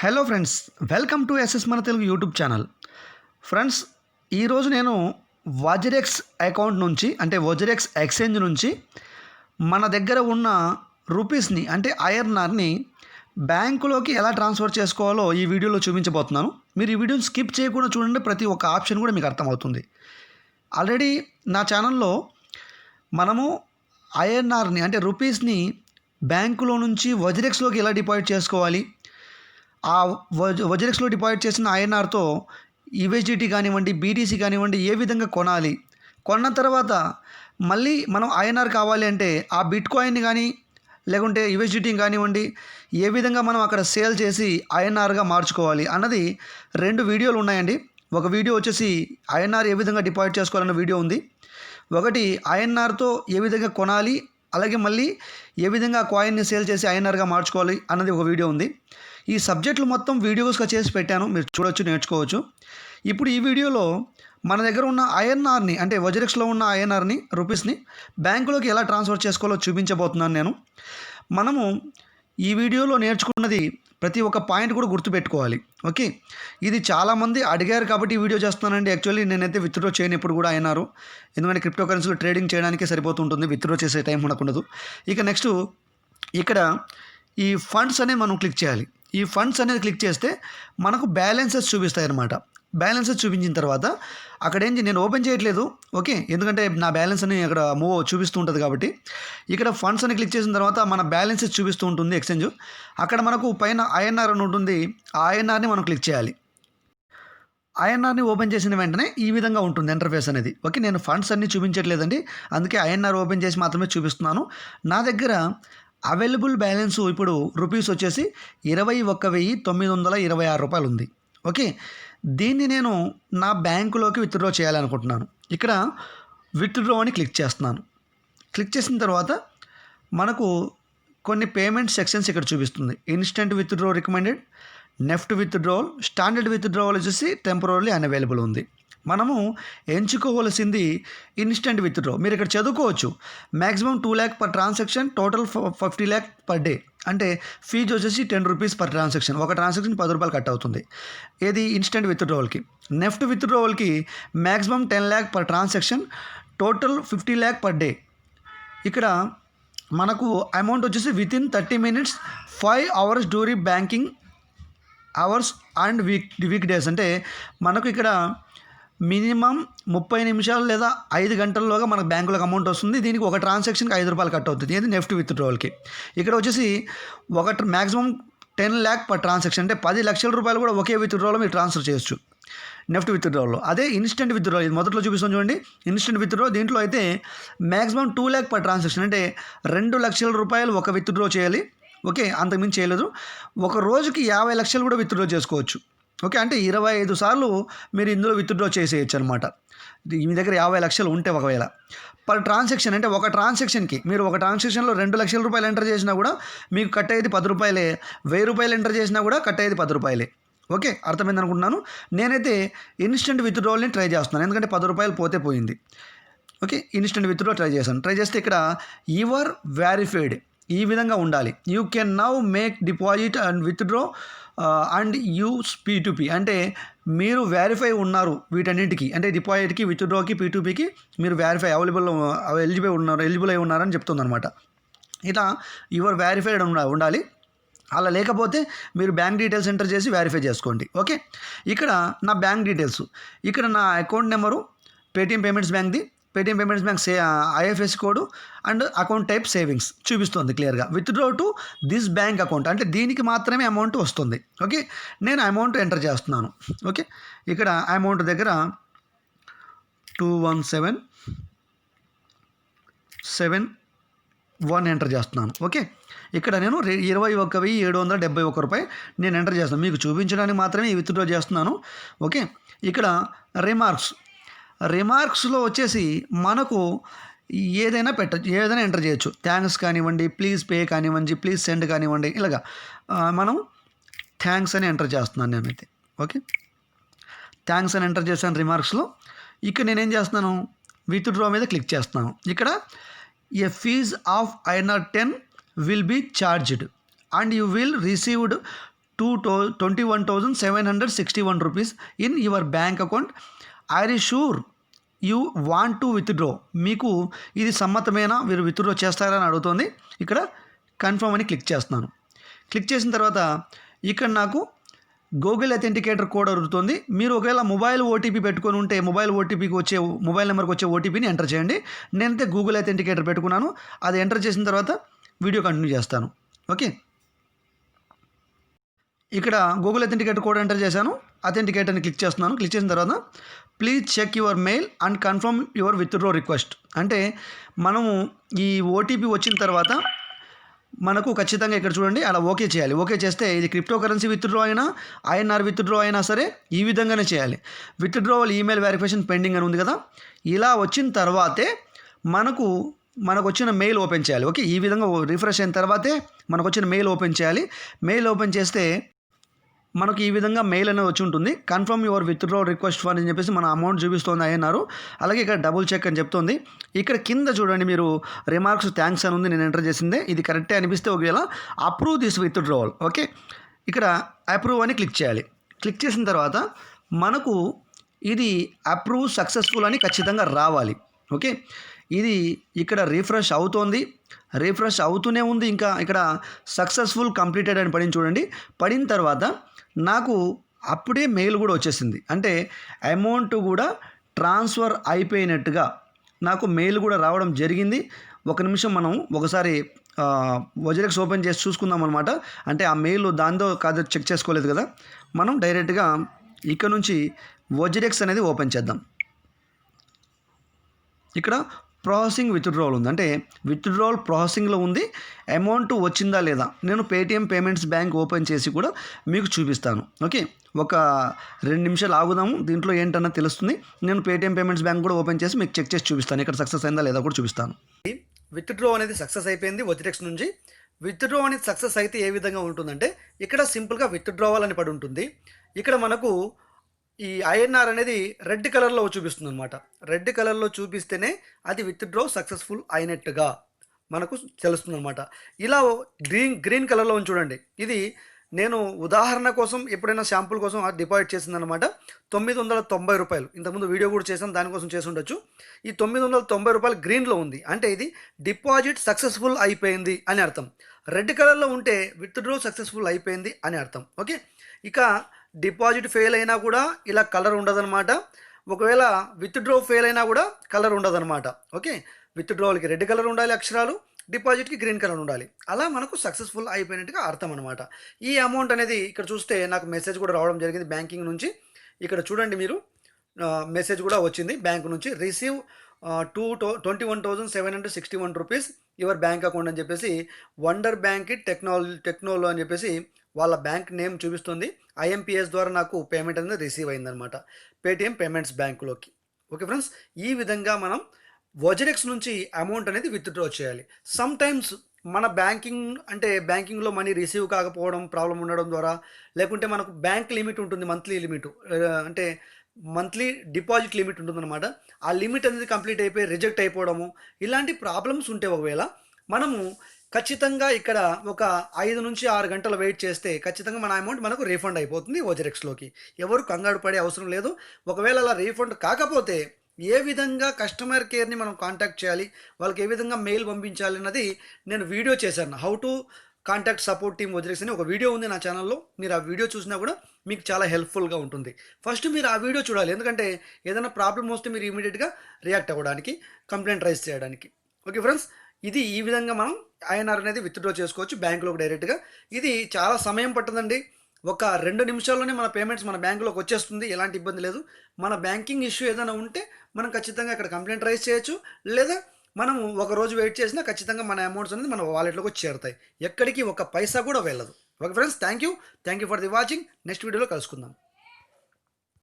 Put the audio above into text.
Hello friends, welcome to SS మన Telugu YouTube channel. Friends, ఈరోజు నేను వాజిరెక్స్ అకౌంట్ నుంచి అంటే వాజిరెక్స్ ఎక్స్చేంజ్ నుంచి మన దగ్గర ఉన్న రూపీస్ని అంటే ఐఎన్ఆర్ని బ్యాంకులోకి ఎలా ట్రాన్స్ఫర్ చేసుకోవాలో ఈ వీడియోలో చూపించబోతున్నాను. మీరు ఈ వీడియోని స్కిప్ చేయకుండా చూడండి, ప్రతి ఒక్క ఆప్షన్ కూడా మీకు అర్థమవుతుంది. ఆల్రెడీ నా ఛానల్లో మనము ఐఎన్ఆర్ని అంటే రూపీస్ని బ్యాంకులో నుంచి వాజిరెక్స్లోకి ఎలా డిపాజిట్ చేసుకోవాలి, ఆ వజిరెక్స్లో డిపాజిట్ చేసిన ఐఎన్ఆర్తో యూఎస్డిటీ కానివ్వండి, బీటీసీ కానివ్వండి ఏ విధంగా కొనాలి, కొన్న తర్వాత మళ్ళీ మనం ఐఎన్ఆర్ కావాలి అంటే ఆ బిట్ కాయిన్ని కానీ లేకుంటే యూఎస్డిటీని కానివ్వండి ఏ విధంగా మనం అక్కడ సేల్ చేసి ఐఎన్ఆర్గా మార్చుకోవాలి అన్నది 2 వీడియోలు ఉన్నాయండి. ఒక వీడియో వచ్చేసి ఐఎన్ఆర్ ఏ విధంగా డిపాజిట్ చేసుకోవాలన్న వీడియో ఉంది. ఒకటి ఐఎన్ఆర్తో ఏ విధంగా కొనాలి, అలాగే మళ్ళీ ఏ విధంగా కాయిన్ని సేల్ చేసి ఐఎన్ఆర్గా మార్చుకోవాలి అన్నది ఒక వీడియో ఉంది. ఈ సబ్జెక్టులు మొత్తం వీడియోస్గా చేసి పెట్టాను, మీరు చూడొచ్చు, నేర్చుకోవచ్చు. ఇప్పుడు ఈ వీడియోలో మన దగ్గర ఉన్న ఐఎన్ఆర్ని అంటే వజిరెక్స్లో ఉన్న ఐఎన్ఆర్ని రూపీస్ని బ్యాంకులోకి ఎలా ట్రాన్స్ఫర్ చేసుకోవాలో చూపించబోతున్నాను నేను. మనము ఈ వీడియోలో నేర్చుకున్నది ప్రతి ఒక్క పాయింట్ కూడా గుర్తుపెట్టుకోవాలి. ఓకే, ఇది చాలామంది అడిగారు కాబట్టి ఈ వీడియో చేస్తున్నానండి. యాక్చువల్లీ నేనైతే విత్డ్రా చేయను ఎప్పుడు కూడా అయినారు, ఎందుకంటే క్రిప్టో కరెన్సీలో ట్రేడింగ్ చేయడానికే సరిపోతుంటుంది, విత్డ్రా చేసే టైం ఉండకూడదు. ఇక నెక్స్ట్ ఇక్కడ ఈ ఫండ్స్ అనేది మనం క్లిక్ చేయాలి. ఈ ఫండ్స్ అనేది క్లిక్ చేస్తే మనకు బ్యాలెన్సెస్ చూపిస్తాయి అన్నమాట. బ్యాలెన్సెస్ చూపించిన తర్వాత అక్కడ నేను ఓపెన్ చేయట్లేదు, ఓకే, ఎందుకంటే నా బ్యాలెన్స్ అని అక్కడ మూవ్ చూపిస్తూ ఉంటుంది కాబట్టి. ఇక్కడ ఫండ్స్ అని క్లిక్ చేసిన తర్వాత మన బ్యాలెన్సెస్ చూపిస్తూ ఉంటుంది ఎక్స్చేంజ్. అక్కడ మనకు పైన ఐఎన్ఆర్ అని ఉంటుంది, ఆ ఐఎన్ఆర్ని మనం క్లిక్ చేయాలి. ఐఎన్ఆర్ని ఓపెన్ చేసిన వెంటనే ఈ విధంగా ఉంటుంది ఇంటర్ఫేస్ అనేది. ఓకే, నేను ఫండ్స్ అన్నీ చూపించట్లేదండి, అందుకే ఐఎన్ఆర్ ఓపెన్ చేసి మాత్రమే చూపిస్తున్నాను. నా దగ్గర అవైలబుల్ బ్యాలెన్స్ ఇప్పుడు రూపీస్ వచ్చేసి 21,926 రూపాయలు ఉంది. ఓకే, దీన్ని నేను నా బ్యాంకులోకి విత్డ్రా చేయాలనుకుంటున్నాను. ఇక్కడ విత్డ్రా అని క్లిక్ చేస్తున్నాను. క్లిక్ చేసిన తర్వాత మనకు కొన్ని పేమెంట్ సెక్షన్స్ ఇక్కడ చూపిస్తుంది. Instant withdraw recommended, NEFT withdrawal, standard withdrawal వచ్చేసి టెంపరరీ అన్అవైలబుల్ ఉంది. మనము ఎంచుకోవలసింది ఇన్స్టెంట్ విత్డ్రా. మీరు ఇక్కడ చదువుకోవచ్చు, maximum 2 lakh per transaction, total 50 lakh per day. అంటే ఫీజు వచ్చేసి 10 రూపీస్ పర్ ట్రాన్సాక్షన్, ఒక ట్రాన్సాక్షన్ 10 రూపాయలు కట్ అవుతుంది. ఏది ఇన్స్టెంట్ విత్డ్రావల్కి. నెఫ్ట్ విత్డ్రావల్కి maximum 10 lakh per transaction, total 50 lakh per day. ఇక్కడ మనకు అమౌంట్ వచ్చేసి within 30 minutes 5 hours during banking hours and weak days. అంటే మనకు ఇక్కడ మినిమం 30 నిమిషాలు లేదా 5 గంటల్లోగా మనకు బ్యాంకులకు అమౌంట్ వస్తుంది. దీనికి ఒక ట్రాన్సాక్షన్కి 5 రూపాయలు కట్ అవుతుంది, ఏది నెఫ్ట్ విత్డ్రావల్కి. ఇక్కడ వచ్చేసి మ్యాక్సిమం 10 lakh పర్ ట్రాన్సాక్షన్, అంటే 10 లక్షల రూపాయలు కూడా ఒకే విత్డ్రావల్లో మీరు ట్రాన్స్ఫర్ చేయొచ్చు నెఫ్ట్ విత్డ్రావల్లో. అదే ఇన్స్టెంట్ విత్డ్రావల్, ఇది మొదట్లో చూపిస్తాం చూడండి, ఇన్స్టెంట్ విత్డ్రావల్. దీంట్లో అయితే మ్యాక్సిమం 2 lakh పర్ ట్రాన్సాక్షన్, అంటే 2 లక్షల రూపాయలు ఒక విత్డ్రా చేయాలి. ఓకే, అంతకుమించి చేయలేదు. ఒక రోజుకి 50 లక్షలు కూడా విత్డ్రా చేసుకోవచ్చు. ఓకే, అంటే 25 సార్లు మీరు ఇందులో విత్డ్రా చేసేయచ్చు అనమాట. మీ దగ్గర 50 లక్షలు ఉంటే ఒకవేళ పర్ ట్రాన్సాక్షన్, అంటే ఒక ట్రాన్సాక్షన్కి మీరు ఒక ట్రాన్సాక్షన్లో 2 లక్షల రూపాయలు ఎంటర్ చేసినా కూడా మీకు కట్ అయ్యేది 10 రూపాయలే. 1000 రూపాయలు ఎంటర్ చేసినా కూడా కట్ అయ్యేది 10 రూపాయలే. ఓకే, అర్థమైంది అనుకుంటున్నాను. నేనైతే ఇన్స్టెంట్ విత్డ్రావల్ని ట్రై చేస్తున్నాను, ఎందుకంటే 10 రూపాయలు పోతే పోయింది. ఓకే, ఇన్స్టెంట్ విత్డ్రా ట్రై చేశాను. ట్రై చేస్తే ఇక్కడ యువర్ వెరిఫైడ్ ఈ విధంగా ఉండాలి. You can now make deposit and withdraw and use P2P. అంటే మీరు వెరిఫై ఉన్నారు వీటన్నింటికి, అంటే డిపాజిట్కి, విత్డ్రాకి, P2Pకి మీరు వెరిఫై ఎలిజిబుల్ అయి ఉన్నారని చెప్తుందన్నమాట. ఇలా యువర్ వెరిఫైడ్ ఉండాలి. అలా లేకపోతే మీరు బ్యాంక్ డీటెయిల్స్ ఎంటర్ చేసి వెరిఫై చేసుకోండి. ఓకే, ఇక్కడ నా బ్యాంక్ డీటెయిల్స్, ఇక్కడ నా అకౌంట్ నెంబరు పేటీఎం పేమెంట్స్ బ్యాంక్ది, Paytm payments bank IFSC code and account type savings చూపిస్తుంది క్లియర్గా. Withdraw to this bank account, అంటే దీనికి మాత్రమే అమౌంట్ వస్తుంది. ఓకే, నేను అమౌంట్ ఎంటర్ చేస్తున్నాను. ఓకే, ఇక్కడ అమౌంట్ దగ్గర 21771 ఎంటర్ చేస్తున్నాను. ఓకే, ఇక్కడ నేను 21,771 రూపాయలు నేను ఎంటర్ చేస్తాను, మీకు చూపించడానికి మాత్రమే ఈ విత్డ్రా చేస్తున్నాను. ఓకే, ఇక్కడ రిమార్క్స్లో వచ్చేసి మనకు ఏదైనా ఎంటర్ చేయొచ్చు. థ్యాంక్స్ కానివ్వండి, ప్లీజ్ పే కానివ్వండి, ప్లీజ్ సెండ్ కానివ్వండి, ఇలాగా మనం థ్యాంక్స్ అని ఎంటర్ చేస్తున్నాను నేనైతే. ఓకే, థ్యాంక్స్ అని ఎంటర్ చేశాను రిమార్క్స్లో. ఇక్కడ నేనేం చేస్తున్నాను, విత్డ్రా మీద క్లిక్ చేస్తున్నాను. ఇక్కడ a fee of INR 10 will be charged and you will received 21,761 rupees in your bank account. Are you sure you want to withdraw? మీకు ఇది సమ్మతమేనా, మీరు విత్డ్రా చేస్తారా అని అడుగుతుంది. ఇక్కడ కన్ఫర్మ్ అని క్లిక్ చేస్తున్నాను. క్లిక్ చేసిన తర్వాత ఇక్కడ నాకు గూగుల్ అథెంటికేటర్ కోడ్ అడుగుతుంది. మీరు ఒకవేళ మొబైల్ ఓటీపీ పెట్టుకొని ఉంటే మొబైల్ నెంబర్కి వచ్చే ఓటీపీని ఎంటర్ చేయండి. నేనైతే గూగుల్ అథెంటికేటర్ పెట్టుకున్నాను. అది ఎంటర్ చేసిన తర్వాత వీడియో కంటిన్యూ చేస్తాను. ఓకే, ఇక్కడ గూగుల్ అథెంటికేటర్ కోడ్ ఎంటర్ చేశాను. అథెంటికేటర్ని క్లిక్ చేస్తున్నాను. క్లిక్ చేసిన తర్వాత please check your mail and confirm your withdraw request. అంటే మనము ఈ ఓటీపీ వచ్చిన తర్వాత మనకు ఖచ్చితంగా ఇక్కడ చూడండి అలా ఓకే చేయాలి. ఓకే చేస్తే ఇది క్రిప్టో కరెన్సీ విత్డ్రా అయినా ఐఎన్ఆర్ విత్డ్రా అయినా సరే ఈ విధంగానే చేయాలి. విత్డ్రావల్ ఈమెయిల్ వెరిఫికేషన్ పెండింగ్ అని ఉంది కదా, ఇలా వచ్చిన తర్వాతే మనకు వచ్చిన మెయిల్ ఓపెన్ చేయాలి. ఓకే, ఈ విధంగా రిఫ్రెష్ అయిన తర్వాతే మనకు వచ్చిన మెయిల్ ఓపెన్ చేయాలి. మెయిల్ ఓపెన్ చేస్తే మనకు ఈ విధంగా మెయిల్ అనేది వచ్చి ఉంటుంది. Confirm your withdraw request for అని చెప్పేసి మన అమౌంట్ చూపిస్తుంది అయ్యన్నారు. అలాగే ఇక్కడ డబుల్ చెక్ అని చెప్తుంది. ఇక్కడ కింద చూడండి మీరు రిమార్క్స్ థ్యాంక్స్ అని ఉంది, నేను ఎంటర్ చేసిందే. ఇది కరెక్టే అనిపిస్తే ఒకవేళ అప్రూవ్ దిస్ విత్డ్రావల్. ఓకే, ఇక్కడ అప్రూవ్ అని క్లిక్ చేయాలి. క్లిక్ చేసిన తర్వాత మనకు ఇది అప్రూవ్ సక్సెస్ఫుల్ అని ఖచ్చితంగా రావాలి. ఓకే, ఇది ఇక్కడ రిఫ్రెష్ అవుతోంది, రిఫ్రెష్ అవుతూనే ఉంది. ఇంకా ఇక్కడ సక్సెస్ఫుల్ కంప్లీటెడ్ అని పడింది చూడండి. పడిన తర్వాత నాకు అప్పుడే మెయిల్ కూడా వచ్చేసింది. అంటే అమౌంట్ కూడా ట్రాన్స్ఫర్ అయిపోయినట్టుగా నాకు మెయిల్ కూడా రావడం జరిగింది. ఒక నిమిషం మనం ఒకసారి వజిరెక్స్ ఓపెన్ చేసి చూసుకుందాం అనమాట. అంటే ఆ మెయిల్ దాంతో కాదు చెక్ చేసుకోలేదు కదా, మనం డైరెక్ట్గా ఇక్కడ నుంచి వజిరెక్స్ అనేది ఓపెన్ చేద్దాం. ఇక్కడ ప్రాసెసింగ్ విత్డ్రావల్ ఉంది, అంటే విత్డ్రావల్ ప్రాసెసింగ్లో ఉంది. అమౌంట్ వచ్చిందా లేదా నేను పేటిఎం పేమెంట్స్ బ్యాంక్ ఓపెన్ చేసి కూడా మీకు చూపిస్తాను. ఓకే, ఒక 2 నిమిషాలు ఆగుదాము, దీంట్లో ఏంటన్నా తెలుస్తుంది. నేను పేటిఎం పేమెంట్స్ బ్యాంక్ కూడా ఓపెన్ చేసి మీకు చెక్ చేసి చూపిస్తాను, ఇక్కడ సక్సెస్ అయిందా లేదా కూడా చూపిస్తాను. విత్డ్రా అనేది సక్సెస్ అయిపోయింది వజిరెక్స్ నుంచి. విత్డ్రా అనేది సక్సెస్ అయితే ఏ విధంగా ఉంటుందంటే ఇక్కడ సింపుల్గా విత్డ్రావల్ అని పడి ఉంటుంది. ఇక్కడ మనకు ఈ ఐఎన్ఆర్ అనేది రెడ్ కలర్లో చూపిస్తుంది అనమాట. రెడ్ కలర్లో చూపిస్తేనే అది విత్డ్రా సక్సెస్ఫుల్ అయినట్టుగా మనకు తెలుస్తుంది అనమాట. ఇలా గ్రీన్ కలర్లో చూడండి, ఇది నేను ఉదాహరణ కోసం ఎప్పుడైనా శాంపుల్ కోసం డిపాజిట్ చేసిందనమాట. 990 రూపాయలు. ఇంతకుముందు వీడియో కూడా చేసాను, దానికోసం చేసి ఉండొచ్చు. ఈ 990 రూపాయలు గ్రీన్లో ఉంది, అంటే ఇది డిపాజిట్ సక్సెస్ఫుల్ అయిపోయింది అని అర్థం. రెడ్ కలర్లో ఉంటే విత్డ్రా సక్సెస్ఫుల్ అయిపోయింది అని అర్థం. ఓకే, ఇక డిపాజిట్ ఫెయిల్ అయినా కూడా ఇలా కలర్ ఉండదన్నమాట. ఒకవేళ విత్డ్రా ఫెయిల్ అయినా కూడా కలర్ ఉండదన్నమాట. ఓకే, విత్డ్రావల్కి రెడ్ కలర్ ఉండాలి అక్షరాలు, డిపాజిట్కి గ్రీన్ కలర్ ఉండాలి. అలా మనకు సక్సెస్ఫుల్ అయిపోయినట్టుగా అర్థం అనమాట. ఈ అమౌంట్ అనేది ఇక్కడ చూస్తే నాకు మెసేజ్ కూడా రావడం జరిగింది బ్యాంకింగ్ నుంచి. ఇక్కడ చూడండి మీరు మెసేజ్ కూడా వచ్చింది బ్యాంక్ నుంచి. Receive 21,761 rupees your bank account అని చెప్పేసి వండర్ బ్యాంక్ టెక్నాలజీ అని చెప్పేసి వాళ్ళ బ్యాంక్ నేమ్ చూపిస్తుంది. ఐఎంపిఎస్ ద్వారా నాకు పేమెంట్ అనేది రిసీవ్ అయిందనమాట పేటిఎం పేమెంట్స్ బ్యాంకులోకి. ఓకే ఫ్రెండ్స్, ఈ విధంగా మనం వజిరెక్స్ నుంచి అమౌంట్ అనేది విత్డ్రా చేయాలి. సమ్ టైమ్స్ మన బ్యాంకింగ్లో మనీ రిసీవ్ కాకపోవడం, ప్రాబ్లం ఉండడం ద్వారా, లేకుంటే మనకు బ్యాంక్ లిమిట్ ఉంటుంది, మంత్లీ లిమిట్, అంటే మంత్లీ డిపాజిట్ లిమిట్ ఉంటుందన్నమాట. ఆ లిమిట్ అనేది కంప్లీట్ అయిపోయి రిజెక్ట్ అయిపోవడము, ఇలాంటి ప్రాబ్లమ్స్ ఉంటే ఒకవేళ మనము ఖచ్చితంగా ఇక్కడ ఒక 5 నుంచి 6 గంటలు వెయిట్ చేస్తే ఖచ్చితంగా మన అమౌంట్ మనకు రీఫండ్ అయిపోతుంది వజిరెక్స్లోకి. ఎవరు కంగారు పడే అవసరం లేదు. ఒకవేళ అలా రీఫండ్ కాకపోతే ఏ విధంగా కస్టమర్ కేర్ని మనం కాంటాక్ట్ చేయాలి, వాళ్ళకి ఏ విధంగా మెయిల్ పంపించాలి అన్నది నేను వీడియో చేశాను. How to contact support team WazirX అని ఒక వీడియో ఉంది నా ఛానల్లో. మీరు ఆ వీడియో చూసినా కూడా మీకు చాలా హెల్ప్ఫుల్గా ఉంటుంది. ఫస్ట్ మీరు ఆ వీడియో చూడాలి, ఎందుకంటే ఏదైనా ప్రాబ్లం వస్తే మీరు ఇమీడియట్గా రియాక్ట్ అవ్వడానికి, కంప్లైంట్ రైజ్ చేయడానికి. ఓకే ఫ్రెండ్స్, ఇది ఈ విధంగా మనం ఐఎన్ఆర్ అనేది విత్డ్రా చేసుకోవచ్చు బ్యాంకులోకి డైరెక్ట్గా. ఇది చాలా సమయం పట్టదండి, ఒక 2 నిమిషాల్లోనే మన పేమెంట్స్ మన బ్యాంకులోకి వచ్చేస్తుంది, ఎలాంటి ఇబ్బంది లేదు. మన బ్యాంకింగ్ ఇష్యూ ఏదైనా ఉంటే మనం ఖచ్చితంగా ఇక్కడ కంప్లైంట్ రైజ్ చేయొచ్చు, లేదా మనం ఒక రోజు వెయిట్ చేసినా ఖచ్చితంగా మన అమౌంట్స్ అనేది మన వాలెట్లోకి వచ్చి చేరుతాయి. ఎక్కడికి ఒక పైసా కూడా వెళ్ళదు. Okay friends, thank you for the watching. Next వీడియోలో కలుసుకుందాం.